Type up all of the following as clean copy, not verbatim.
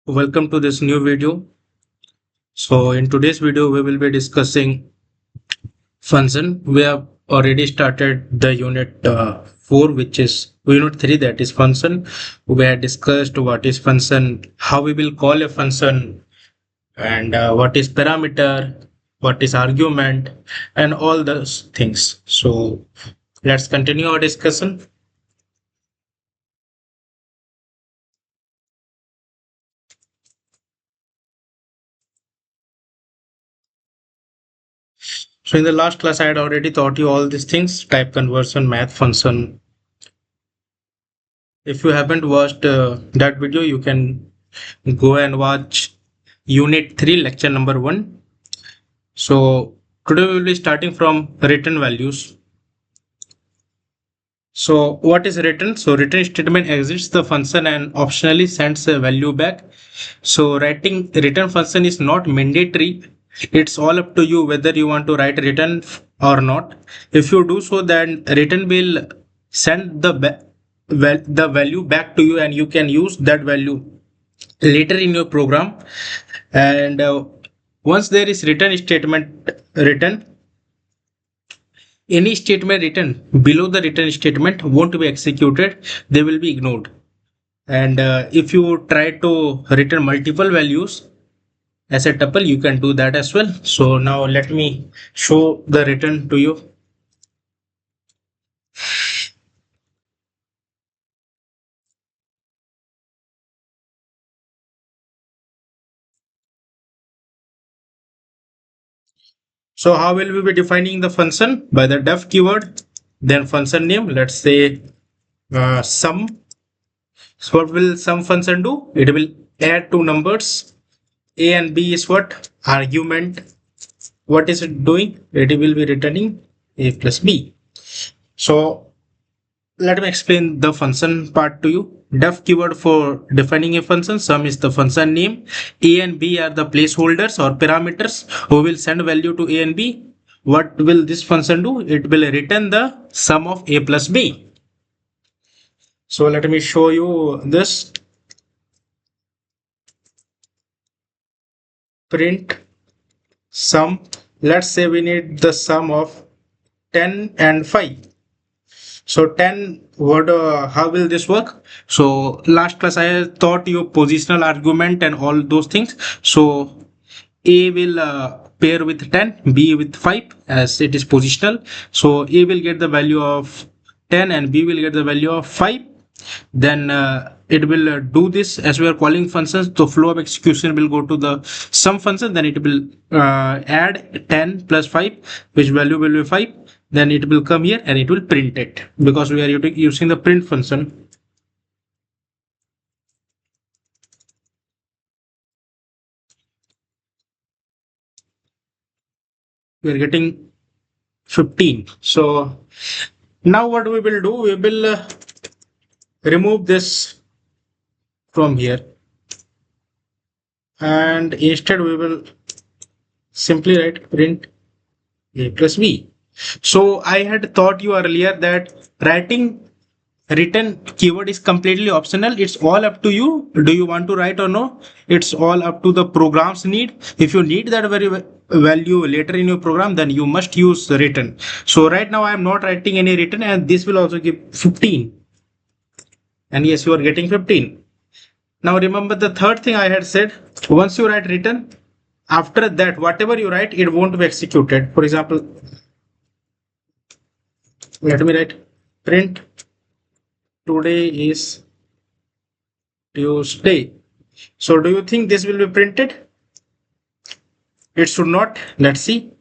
Welcome to this new video. So in today's video, we will be discussing function. We have already started the unit 4, which is unit 3, that is function. We had discussed what is function, how we will call a function, and what is parameter, what is argument, and all those things. So let's continue our discussion. So in the last class, I had already taught you all these things: type conversion, math function. If you haven't watched that video, you can go and watch unit 3 lecture number 1. So today we will be starting from return values. So what is return? So return statement exits the function and optionally sends a value back. So writing return function is not mandatory. It's all up to you whether you want to write return or not. If you do so, then return will send the value back to you, and you can use that value later in your program. And once there is return statement written, any statement written below the return statement won't be executed, they will be ignored. And if you try to return multiple values as a tuple, you can do that as well. So now let me show the return to you. So how will we be defining the function? By the def keyword, then function name, let's say sum. So what will sum function do? It will add two numbers. A and B is what? Argument. What is it doing? It will be returning A plus B. So let me explain the function part to you. Def keyword for defining a function. Sum is the function name. A and B are the placeholders or parameters who will send value to A and B. What will this function do? It will return the sum of A plus B. So let me show you this. Print sum. Let's say we need the sum of 10 and 5. So 10, how will this work? So last class I taught you positional argument and all those things. So A will pair with 10, B with 5, as it is positional. So A will get the value of 10 and B will get the value of 5. Then it will do this. As we are calling functions, the flow of execution will go to the sum function, then it will add 10 plus 5, which value will be 5. Then it will come here and it will print it, because we are using the print function. We are getting 15. So now what we will do, we will remove this from here, and instead we will simply write print A plus B. So I had taught you earlier that writing return keyword is completely optional. It's all up to you. Do you want to write or no? It's all up to the program's need. If you need that very value later in your program, then you must use return. So right now I am not writing any return, and this will also give 15. And yes, you are getting 15. Now remember the third thing I had said, once you write return, after that whatever you write, it won't be executed. For example, let me write print today is Tuesday. So do you think this will be printed? It should not. Let's see.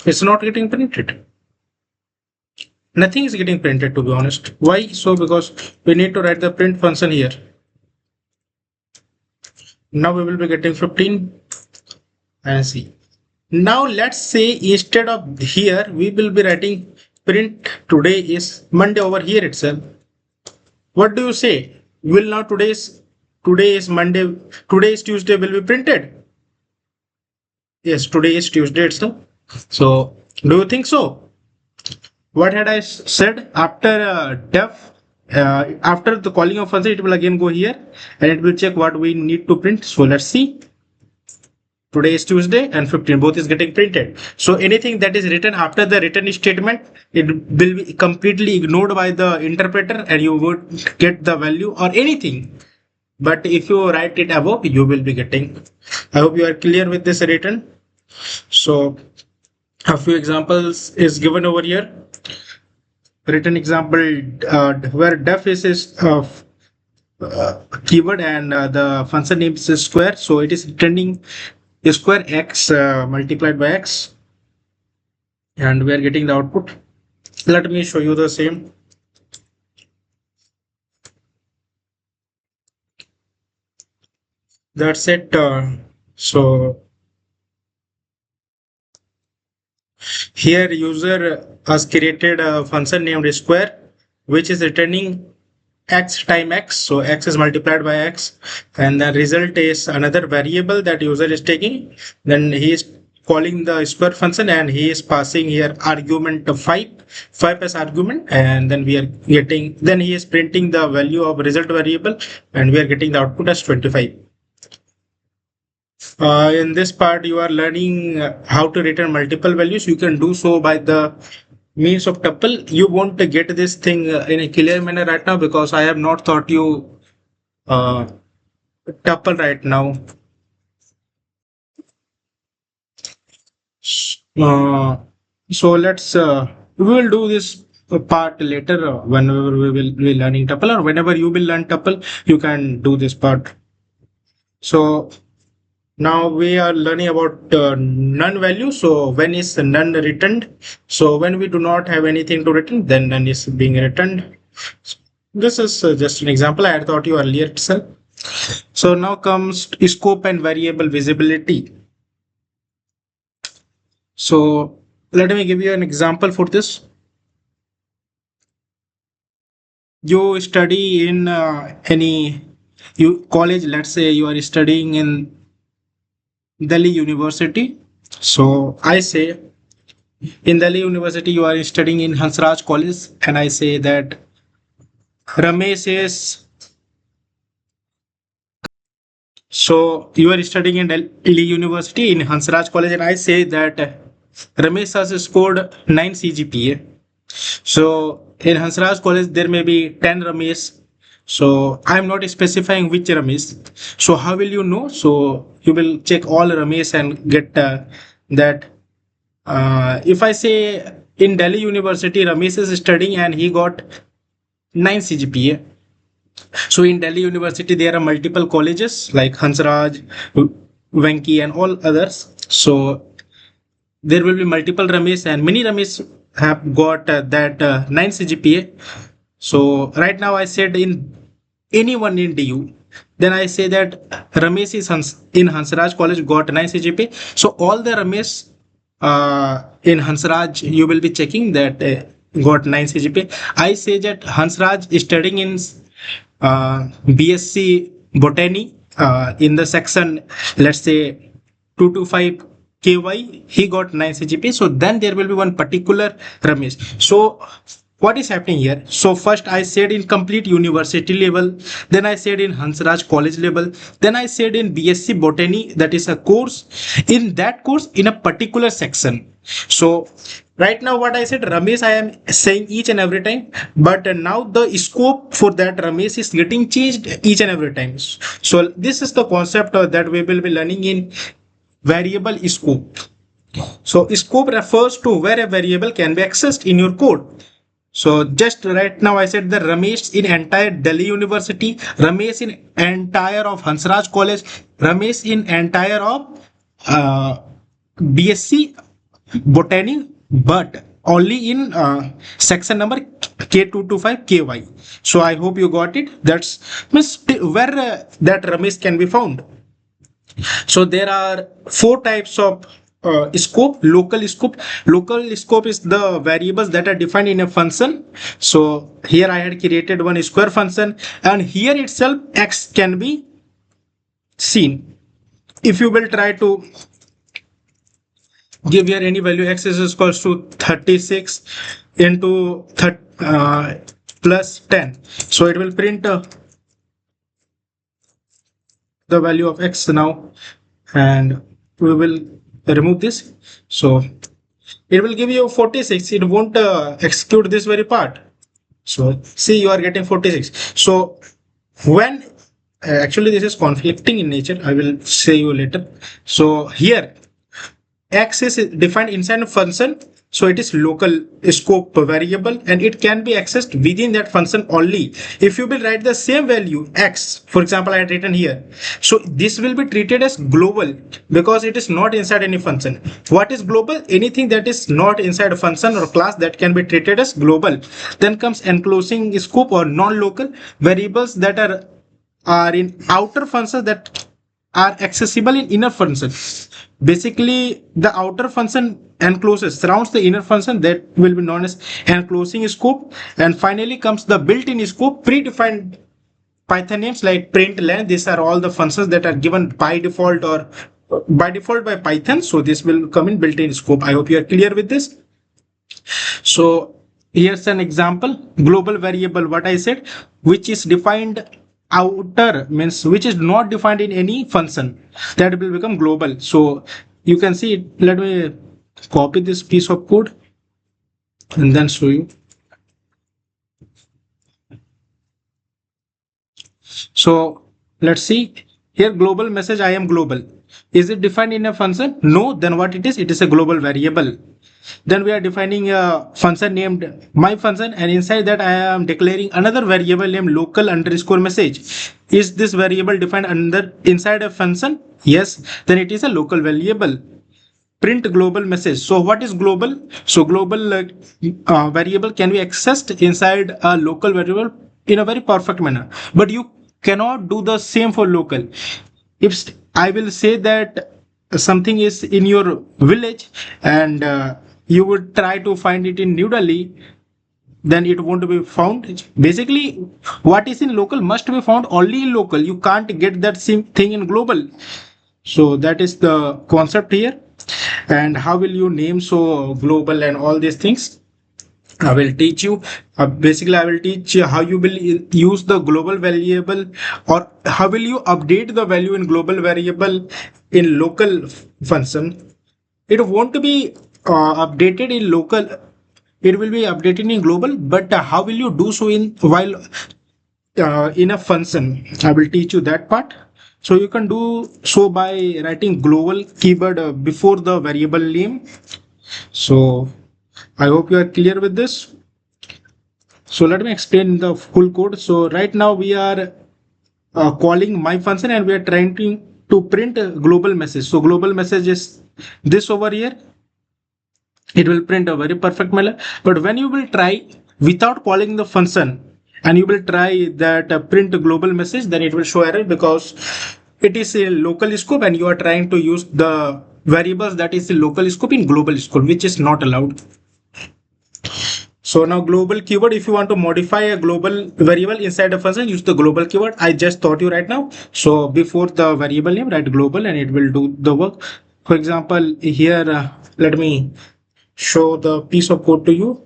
It's not getting printed. Nothing is getting printed, to be honest. Why? So because we need to write the print function here. Now we will be getting 15 and see. Now let's say instead of here, we will be writing print today is Monday over here itself. What do you say? Will now today is Monday, today is Tuesday will be printed? Yes, today is Tuesday itself. So do you think so? What had I said? After def after the calling of function, it will again go here and it will check what we need to print. So let's see. Today is Tuesday and 15, both is getting printed. So anything that is written after the return statement, it will be completely ignored by the interpreter and you would get the value or anything. But if you write it above, you will be getting. I hope you are clear with this written. So a few examples is given over here. Written example where def is keyword and the function name is square. So it is returning square x multiplied by x, and we are getting the output. Let me show you the same. That's it. So here user has created a function named square, which is returning x time x. So x is multiplied by x, and the result is another variable that user is taking. Then he is calling the square function and he is passing here argument 5 as argument, and then we are getting, then he is printing the value of result variable and we are getting the output as 25. In this part you are learning how to return multiple values. You can do so by the means of tuple. You won't get this thing in a clear manner right now because I have not taught you tuple right now. So let's we will do this part later whenever we will be learning tuple, or whenever you will learn tuple you can do this part. So now we are learning about none value. So when is none returned? So when we do not have anything to return, then none is being returned. This is just an example I had taught you earlier itself. So now comes scope and variable visibility. So let me give you an example for this. You study in any college. Let's say you are studying in Delhi University. So I say in Delhi University you are studying in Hansraj College, and I say that Ramesh is. So you are studying in Delhi University in Hansraj College, and I say that Ramesh has scored 9 CGPA. So in Hansraj College there may be 10 Ramesh. So I'm not specifying which Ramesh. So how will you know? So you will check all Ramesh and get that. If I say in Delhi University Ramesh is studying and he got 9 CGPA. So in Delhi University there are multiple colleges like Hansraj, Venki and all others. So there will be multiple Ramesh, and many Ramesh have got that 9 CGPA. So right now I said in anyone in DU, then I say that Ramesh is in Hansraj College got 9 CGPA. So all the Ramesh in Hansraj you will be checking that got 9 CGPA. I say that Hansraj is studying in BSc Botany in the section, let's say 225 KY, he got 9 CGPA. So then there will be one particular Ramesh. So what is happening here? So first I said in complete university level, then I said in Hansraj College level, then I said in BSc Botany, that is a course. In that course, in a particular section. So right now what I said, Ramesh, I am saying each and every time, but now the scope for that Ramesh is getting changed each and every time. So this is the concept that we will be learning in variable scope. So scope refers to where a variable can be accessed in your code. So just right now I said the Ramesh in entire Delhi University, Ramesh in entire of Hansraj College, Ramesh in entire of BSc Botany, but only in section number K225KY. So I hope you got it. That's where that Ramesh can be found. So there are 4 types of scope. Local scope. Local scope is the variables that are defined in a function. So here I had created one square function, and here itself x can be seen. If you will try to give here any value, x is equals to 36 into plus 10. So it will print the value of x now, and we will remove this. So it will give you 46. It won't execute this very part. So see, you are getting 46. So when actually this is conflicting in nature, I will say you later. So here x is defined inside a function, so it is local scope variable and it can be accessed within that function only. If you will write the same value x, for example I had written here, so this will be treated as global because it is not inside any function. What is global? Anything that is not inside a function or class that can be treated as global. Then comes enclosing scope or non-local variables that are in outer functions that are accessible in inner function. Basically, the outer function encloses, surrounds the inner function, that will be known as enclosing scope. And finally comes the built-in scope, predefined Python names like println. These are all the functions that are given by default or by Python. So this will come in built-in scope. I hope you are clear with this. So here's an example. Global variable, what I said, which is defined outer, means which is not defined in any function, that will become global. So you can see it. Let me copy this piece of code and then show you. So let's see here, global message, I am global. Is it defined in a function? No. Then what it is? It is a global variable. Then we are defining a function named my function, and inside that I am declaring another variable named local underscore message. Is this variable defined inside a function? Yes. Then it is a local variable. Print global message. So what is global? So global variable can be accessed inside a local variable in a very perfect manner, but you cannot do the same for local. If I will say that something is in your village and you would try to find it in New Delhi, then it won't be found. Basically, what is in local must be found only in local. You can't get that same thing in global. So that is the concept here. And how will you name so global and all these things? I will teach you. Basically, I will teach you how you will use the global variable, or how will you update the value in global variable in local function. It won't be updated in local. It will be updated in global, but how will you do so in while in a function? I will teach you that part. So you can do so by writing global keyword before the variable name. So I hope you are clear with this. So let me explain the full code. So right now we are calling my function and we are trying to print a global message. So global message is this over here. It will print a very perfect manner. But when you will try without calling the function and you will try that print global message, then it will show error because it is a local scope and you are trying to use the variables that is the local scope in global scope, which is not allowed. So now global keyword, if you want to modify a global variable inside a function, use the global keyword. I just taught you right now. So before the variable name, write global and it will do the work. For example, here, let me show the piece of code to you.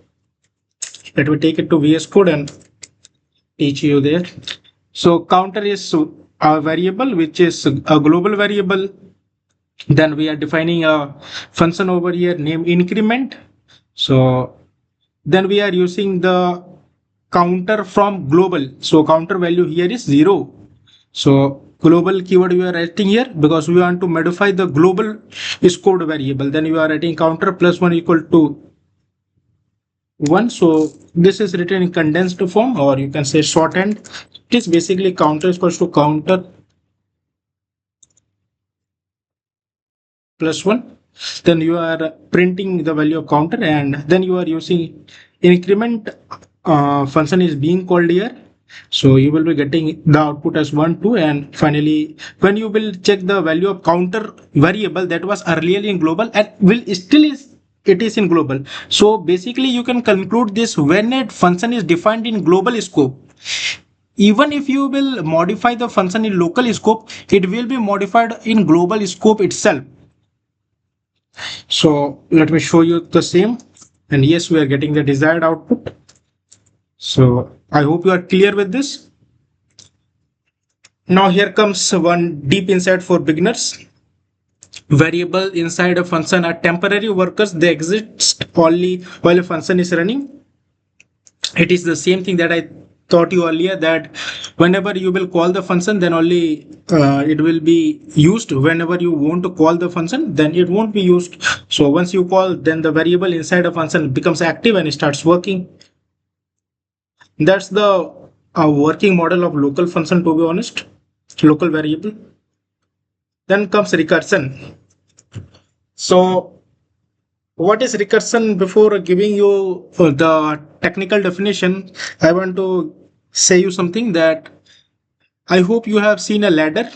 Let me take it to VS Code and teach you there. So counter is a variable which is a global variable. Then we are defining a function over here named increment. So then we are using the counter from global. So counter value here is 0. So global keyword we are writing here because we want to modify the global scored variable. Then you are writing counter plus 1 equal to 1. So this is written in condensed form, or you can say shorthand. It is basically counter equals to counter plus 1. Then you are printing the value of counter, and then you are using increment function is being called here. So you will be getting the output as 1, 2, and finally when you will check the value of counter variable that was earlier in global and will still is it is in global. So basically you can conclude this: when a function is defined in global scope, even if you will modify the function in local scope, it will be modified in global scope itself. So let me show you the same, and yes, we are getting the desired output. So I hope you are clear with this. Now here comes one deep insight for beginners. Variable inside a function are temporary workers. They exist only while a function is running. It is the same thing that I taught you earlier, that whenever you will call the function, then only it will be used. Whenever you want to call the function, then it won't be used. So once you call, then the variable inside a function becomes active and it starts working. That's the working model of local function, to be honest, local variable. Then comes recursion. So what is recursion? Before giving you the technical definition, I want to say you something that I hope you have seen a ladder.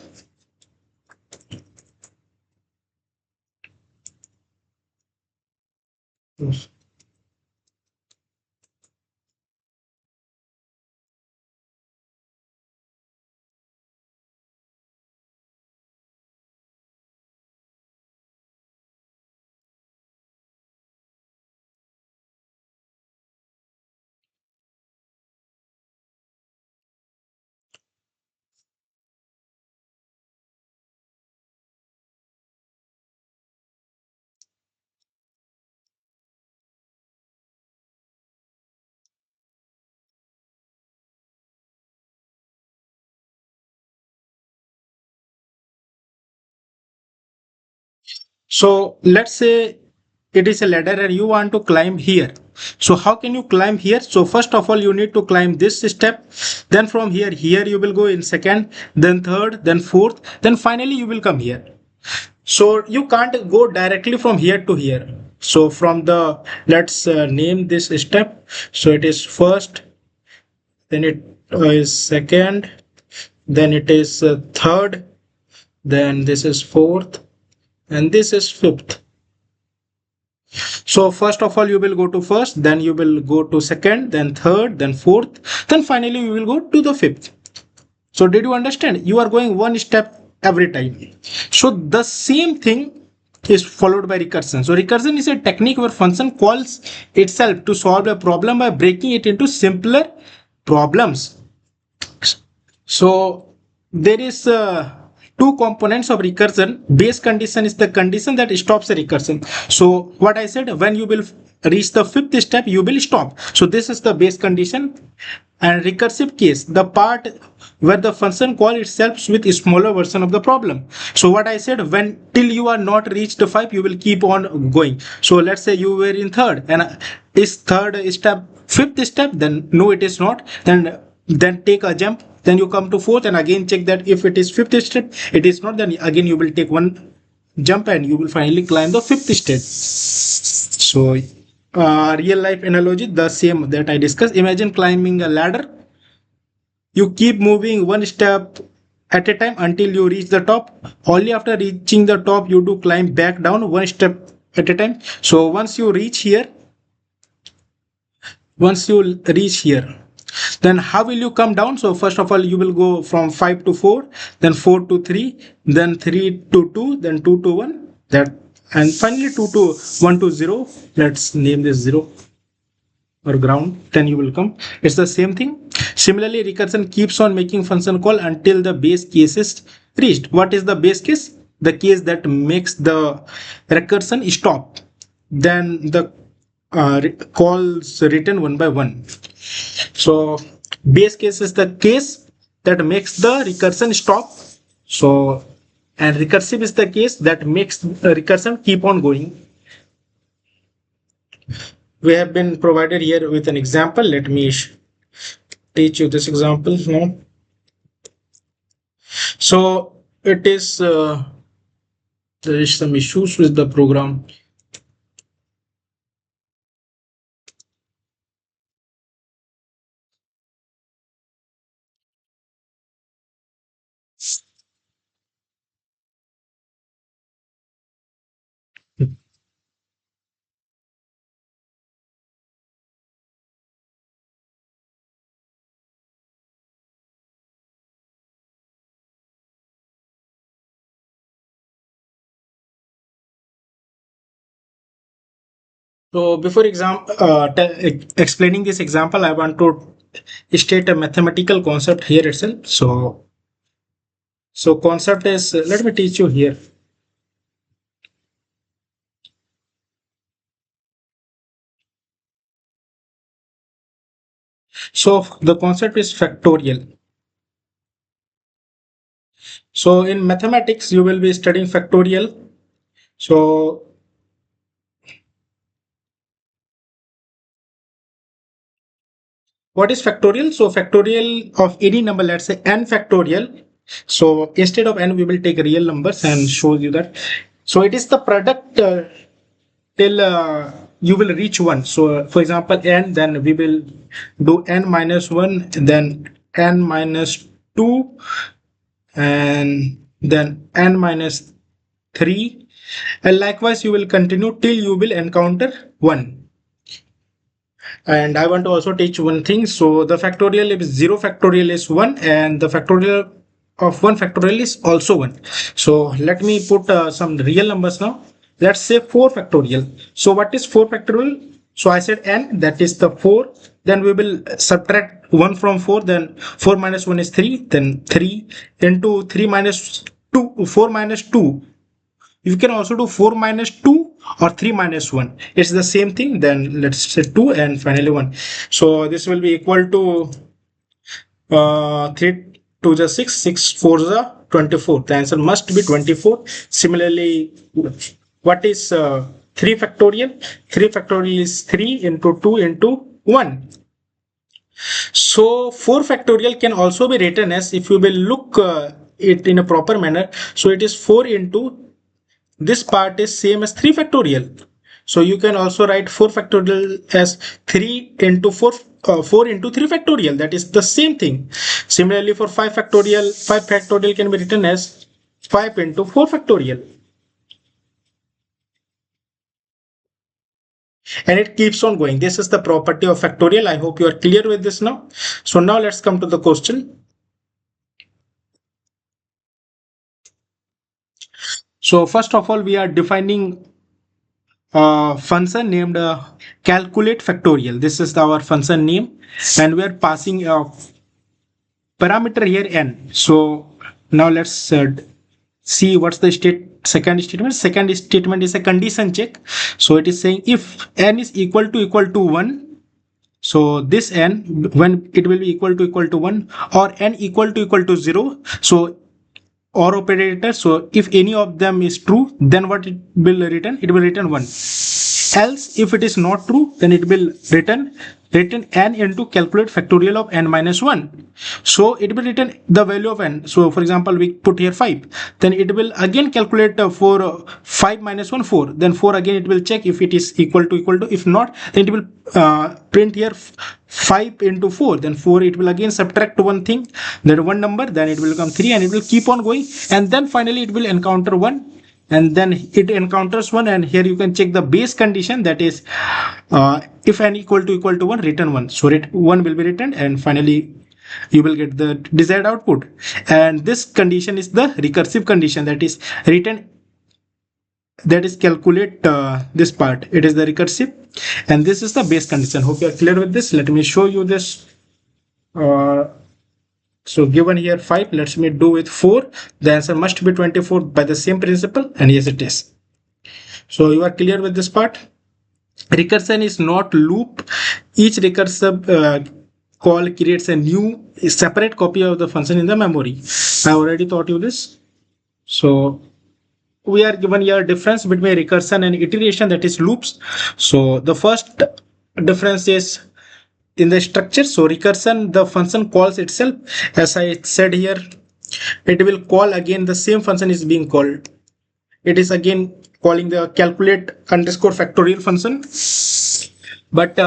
So let's say it is a ladder and you want to climb here. So how can you climb here? So first of all, you need to climb this step. Then from here you will go in second, then third, then fourth, then finally you will come here. So you can't go directly from here to here. So from the, let's name this step. So it is first, then it is second, then it is third, then this is fourth, and this is fifth. So first of all, you will go to first, then you will go to second, then third, then fourth, then finally you will go to the fifth. So did you understand? You are going one step every time. So the same thing is followed by recursion. So recursion is a technique where function calls itself to solve a problem by breaking it into simpler problems. So there is two components of recursion. Base condition is the condition that stops a recursion. So what I said, when you will reach the fifth step, you will stop. So this is the base condition. And recursive case, the part where the function call itself with a smaller version of the problem. So what I said, when till you are not reached the 5, you will keep on going. So let's say you were in third, and is third step fifth step? Then no, it is not. Then take a jump, then you come to fourth and again check that if it is fifth step, it is not, then again you will take one jump and you will finally climb the fifth step. So real life analogy, the same that I discussed. Imagine climbing a ladder. You keep moving one step at a time until you reach the top. Only after reaching the top you do climb back down one step at a time. So once you reach here, then how will you come down? So first of all, you will go from 5 to 4, then 4 to 3, then 3 to 2, then 2 to 1, that, and finally 2 to 1 to 0. Let's name this 0 or ground. Then you will come. It's the same thing. Similarly, recursion keeps on making function call until the base case is reached. What is the base case? The case that makes the recursion stop. Then the calls written one by one. So base case is the case that makes the recursion stop. So, and recursive is the case that makes the recursion keep on going. We have been provided here with an example. Let me teach you this example now. So it is there is some issues with the program. So before example explaining this example, I want to state a mathematical concept here itself. So concept is, let me teach you here. So the concept is factorial. So in mathematics, you will be studying factorial. So what is factorial? So factorial of any number, let's say n factorial. So instead of n, we will take real numbers and show you that. So it is the product till you will reach 1. So for example, n, then we will do n minus 1, then n minus 2, and then n minus 3, and likewise you will continue till you will encounter 1. And I want to also teach one thing. So the factorial is 0 factorial is 1, and the factorial of 1 factorial is also 1. So let me put some real numbers now. Let's say 4 factorial. So what is 4 factorial? So I said n, that is the 4. Then we will subtract 1 from 4. Then 4 minus 1 is 3. Then 3 into 3 minus 2, 4 minus 2. You can also do 4 minus 2 or 3 minus 1. It's the same thing. Then let's say 2 and finally 1. So this will be equal to 3 to the 6, 6 4 the 24. The answer must be 24. Similarly, what is 3 factorial? 3 factorial is 3 into 2 into 1. So 4 factorial can also be written as, if you will look it in a proper manner, so it is 4 into, this part is same as 3 factorial. So you can also write 4 factorial as 3 into 4, 4 into 3 factorial. That is the same thing. Similarly, for 5 factorial can be written as 5 into 4 factorial. And it keeps on going. This is the property of factorial. I hope you are clear with this now. So now let's come to the question. So first of all, we are defining a function named calculate factorial. This is our function name, and we are passing a parameter here n. So now let's see what's the second statement. Second statement is a condition check. So it is saying if n is equal to 1, so this n, when it will be equal to 1, or n equal to 0, so or operator. So if any of them is true, then what it will return? It will return 1. Else, if it is not true, then it will return n into calculate factorial of n minus 1. So it will return the value of n. So for example, we put here 5. Then it will again calculate for 5 minus 1, 4. Then 4 again it will check if it is equal to. If not, then it will print here 5 into 4. Then 4 it will again subtract one thing, that one number. Then it will become 3, and it will keep on going. And then finally it will encounter 1. And then it encounters 1, and here you can check the base condition, that is if n equal to 1, return 1. So 1 will be returned, and finally you will get the desired output. And this condition is the recursive condition, that is return, that is calculate this part. It is the recursive, and this is the base condition. Hope you are clear with this. Let me show you this. So given here 5, let's me do with 4. The answer must be 24 by the same principle, and yes it is. So you are clear with this part. Recursion is not loop. Each recursive call creates a new separate copy of the function in the memory. I already taught you this. So we are given here difference between recursion and iteration, that is loops. So the first difference is in the structure. So recursion, the function calls itself. As I said here, it will call again the same function is being called. It is again calling the calculate underscore factorial function. But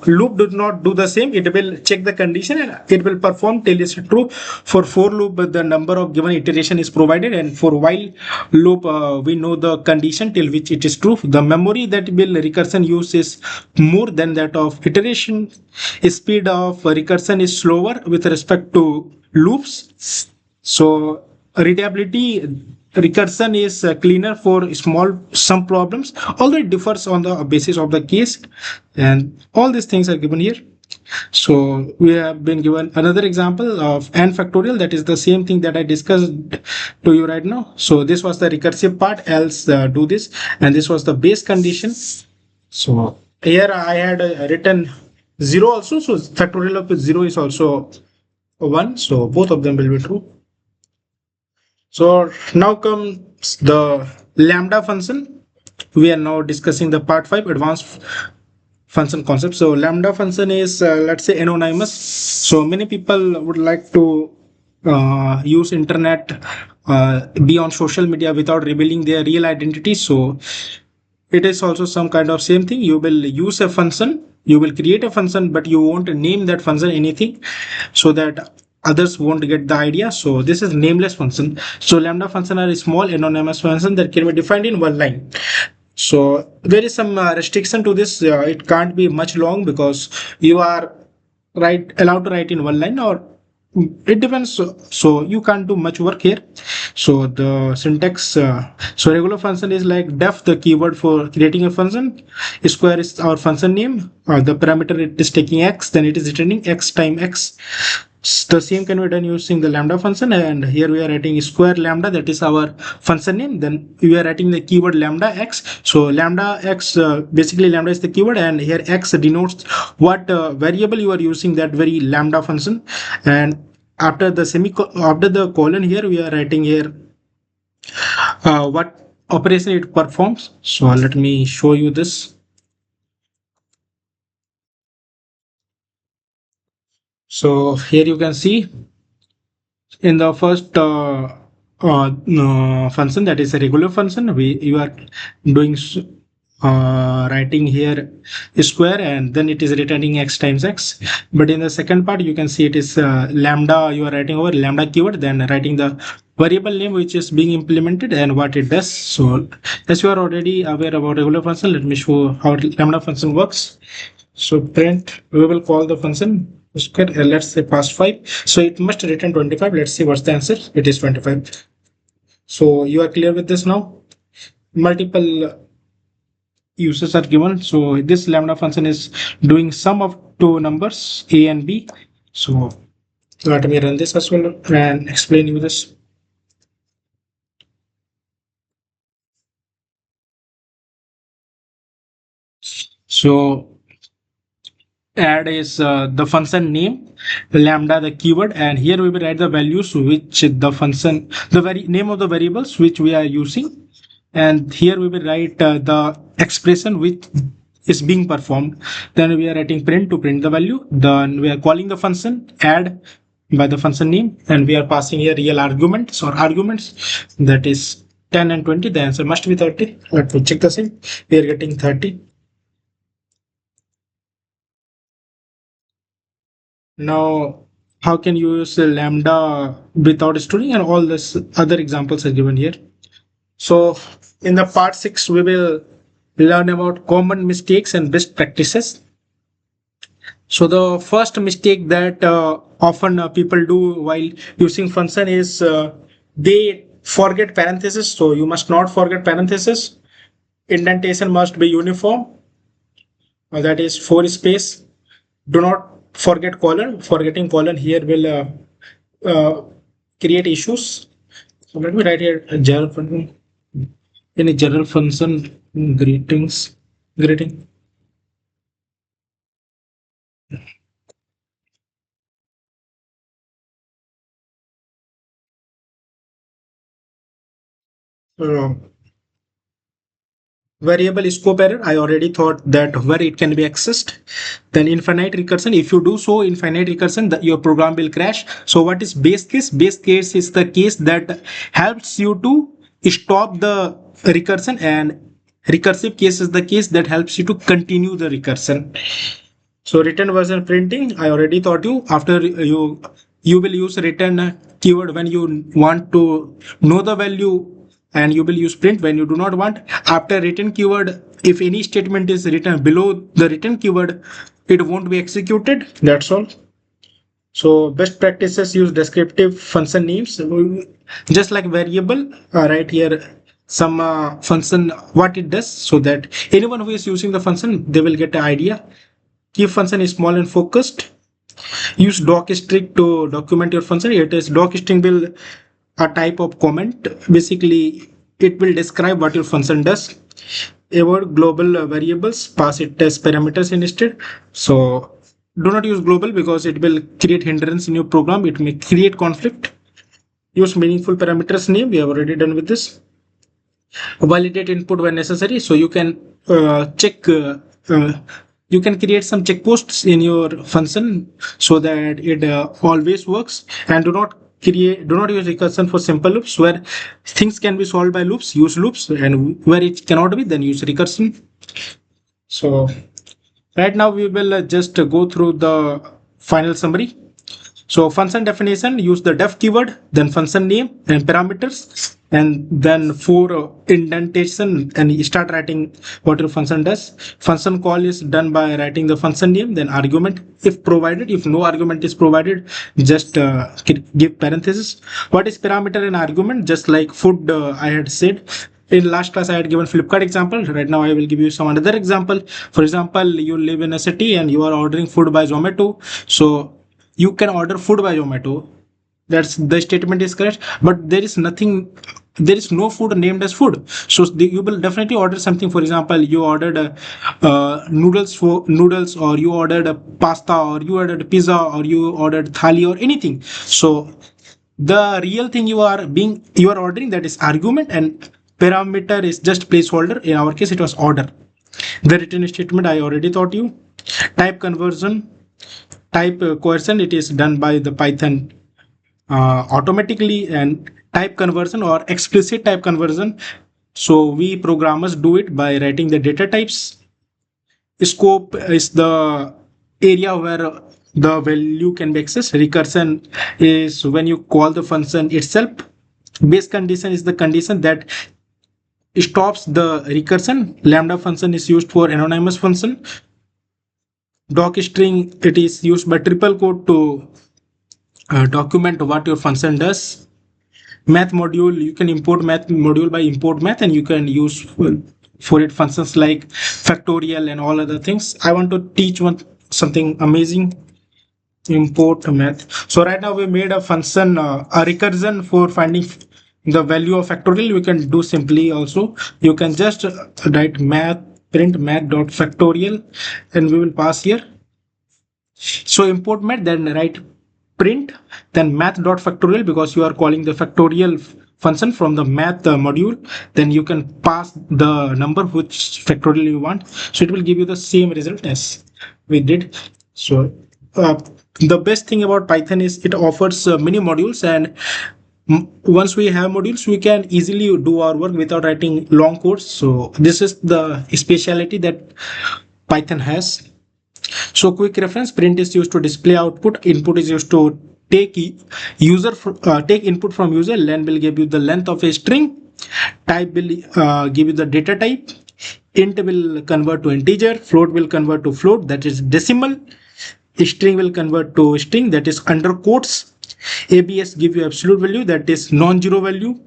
loop does not do the same. It will check the condition and it will perform till it's true. For for loop, the number of given iteration is provided, and for while loop, we know the condition till which it is true. The memory that will recursion use is more than that of iteration. Speed of recursion is slower with respect to loops. So readability, recursion is cleaner for small sum problems, although it differs on the basis of the case, and all these things are given here. So we have been given another example of n factorial, that is the same thing that I discussed to you right now. So this was the recursive part, else do this, and this was the base condition. So here I had written 0 also, so factorial of 0 is also 1, so both of them will be true. So now comes the lambda function. We are now discussing the part 5, advanced function concept. So lambda function is let's say anonymous. So many people would like to use internet, be on social media without revealing their real identity. So it is also some kind of same thing. You will use a function, you will create a function, but you won't name that function anything, so that others won't get the idea. So this is nameless function. So lambda function are a small anonymous function that can be defined in one line. So there is some restriction to this. It can't be much long because you are allowed to write in one line, or it depends. So you can't do much work here. So the syntax, so regular function is like def, the keyword for creating a function. Square is our function name. The parameter it is taking x, then it is returning x time x. The same can be done using the lambda function, and here we are writing square lambda, that is our function name. Then we are writing the keyword lambda x. So lambda x, basically lambda is the keyword, and here x denotes what variable you are using that very lambda function. And after the after the colon, here we are writing here what operation it performs. So let me show you this. So here you can see in the first function, that is a regular function, you are doing writing here square, and then it is returning x times x. But in the second part, you can see it is lambda, you are writing over lambda keyword, then writing the variable name which is being implemented and what it does. So as you are already aware about regular function, let me show how lambda function works. So print, we will call the function square, let's say past 5. So it must return 25. Let's see what's the answer. It is 25. So you are clear with this now? Multiple uses are given. So this lambda function is doing sum of two numbers a and b. So let me run this as well and explain you this. So add is the function name, lambda the keyword, and here we will write the values which the function, the name of the variables which we are using, and here we will write the expression which is being performed. Then we are writing print to print the value. Then we are calling the function add by the function name, and we are passing here real arguments or arguments, that is 10 and 20. The answer must be 30. Let me check the same. We are getting 30. Now, how can you use lambda without storing, and all this other examples are given here. So in the part 6, we will learn about common mistakes and best practices. So the first mistake that often people do while using function is they forget parentheses. So you must not forget parentheses. Indentation must be uniform. That is 4 space. Do not forget colon. Forgetting colon here will create issues. So let me write here a general function. In a general function, greeting. Uh, Variable scope error, I already thought that where it can be accessed. Then infinite recursion, if you do so infinite recursion, your program will crash. So what is base case? Base case is the case that helps you to stop the recursion, and recursive case is the case that helps you to continue the recursion. So return version printing, I already taught you. After you will use return keyword when you want to know the value, and you will use print when you do not want. After return keyword, if any statement is written below the return keyword, it won't be executed. That's all. So best practices, use descriptive function names, just like variable. Right here some function what it does, so that anyone who is using the function, they will get an idea. Keep function is small and focused. Use docstring to document your function. It is docstring will a type of comment. Basically, it will describe what your function does. Avoid global variables, pass it as parameters instead. So do not use global because it will create hindrance in your program. It may create conflict. Use meaningful parameters name. We have already done with this. Validate input when necessary. So you can check. You can create some checkposts in your function so that it always works. And do not use recursion for simple loops. Where things can be solved by loops, use loops, and where it cannot be, then use recursion. So right now we will just go through the final summary. So function definition, use the def keyword, then function name and parameters, and then for indentation, and start writing what your function does. Function call is done by writing the function name, then argument if provided. If no argument is provided, just give parenthesis. What is parameter and argument? Just like food, I had said. In last class, I had given Flipkart example. Right now, I will give you some another example. For example, you live in a city and you are ordering food by Zomato. So you can order food by Zomato. That's the statement is correct, but there is nothing. There is no food named as food. So you will definitely order something. For example, you ordered noodles, or you ordered a pasta, or you ordered a pizza, or you ordered thali, or anything. So the real thing you are ordering, that is argument, and parameter is just placeholder. In our case, it was order. The written statement I already taught you. Type conversion. Type coercion, it is done by the Python automatically. And type conversion or explicit type conversion, so we programmers do it by writing the data types. Scope is the area where the value can be accessed. Recursion is when you call the function itself. Base condition is the condition that stops the recursion. Lambda function is used for anonymous function. Docstring, it is used by triple quote to document what your function does. Math module, you can import math module by import math, and you can use for it functions like factorial and all other things. I want to teach something amazing. Import math. So right now we made a function, a recursion for finding the value of factorial. You can do simply also. You can just write math, print math.factorial, and we will pass here. So import math, then write print, then math.factorial, because you are calling the factorial function from the math module. Then you can pass the number which factorial you want. So it will give you the same result as we did. So the best thing about Python is it offers many modules, and once we have modules, we can easily do our work without writing long codes. So this is the speciality that Python has. So quick reference: print is used to display output. Input is used to take take input from user. Len will give you the length of a string. Type will give you the data type. Int will convert to integer. Float will convert to float, that is decimal. String will convert to string, that is under quotes. ABS give you absolute value, that is non-zero value.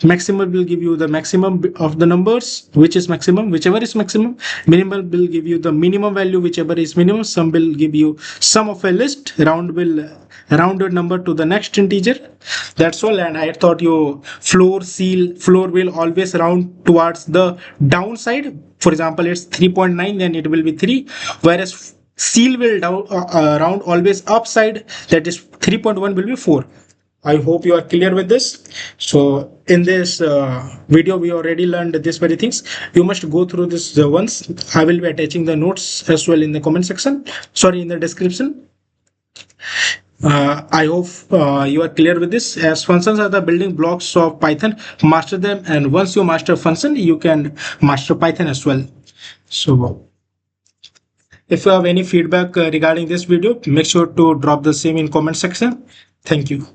Maximum will give you the maximum of the numbers, which is maximum, whichever is maximum. Minimum will give you the minimum value, whichever is minimum. Sum will give you sum of a list. Round will round a number to the next integer. That's all. And I thought you floor will always round towards the downside. For example, it's 3.9, then it will be 3, whereas seal will round always upside, that is 3.1 will be 4. I hope you are clear with this. So in this video, we already learned these very things. You must go through this once. I will be attaching the notes as well in the comment section, in the description. I hope you are clear with this, as functions are the building blocks of Python. Master them, and once you master function, you can master Python as well. So if you have any feedback regarding this video, make sure to drop the same in comment section. Thank you.